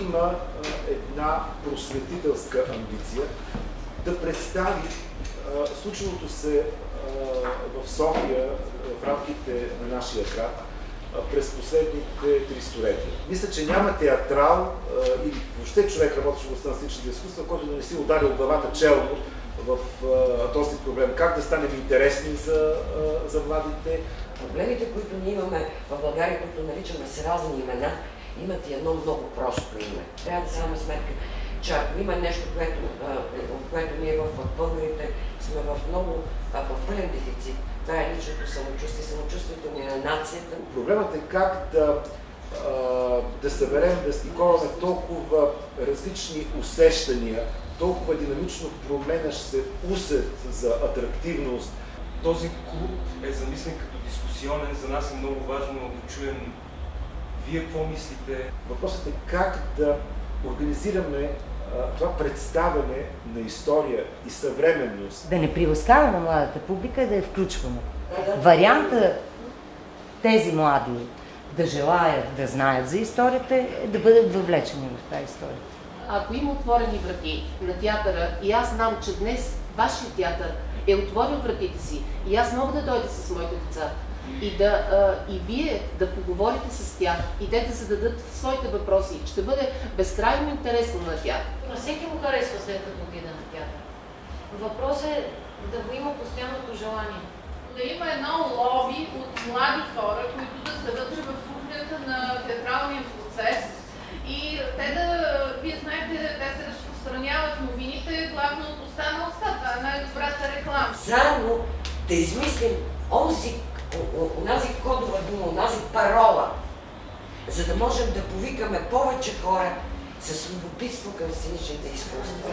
има една просветителска амбиция да представи случилото се в София в рамките на нашия град през последните 3 столетия. Мисля, че няма театрал или въобще човек, работещ в областта на сценичните изкуства, който да не си ударил главата челно в този проблем. Как да станем интересни за младите? Проблемите, които ние имаме в България, които наричаме с разни имена, имат и едно много просто име. Трябва да си имаме сметка, че ако има нещо, което ние в българите сме в пълен дефицит, това е личното самочувствие, самочувствието ни на нацията. Проблемът е как да съберем, да стиковаме толкова различни усещания, толкова динамично променящ се усет за атрактивност. Този клуб е замислен като дискусионен. За нас е много важно да чуем вие какво мислите. Въпросът е как да организираме това представяне на история и съвременност. Да не приласкаваме младата публика и да я включваме. Варианта тези млади да желаят да знаят за историята е да бъдат въвлечени в тази история. Ако има отворени врати на театъра и аз знам, че днес вашия театър е отворил вратите си и аз мога да дойда с моите деца и вие да поговорите с тях и те да зададат своите въпроси, ще бъде безкрайно интересно на тях. На всеки му харесва след като отида на театър. Въпрос е да го има постоянното желание. Да има едно лоби от млади хора, които да се вътре в кухнята на театралния процес и вие знаете, те се разпространяват новините, главно от уста на уста. Това е най-добрата реклама. Заедно да измислим онази кодова дума, онази парола, за да можем да повикаме повече хора с любопитство към сценичните изкуства.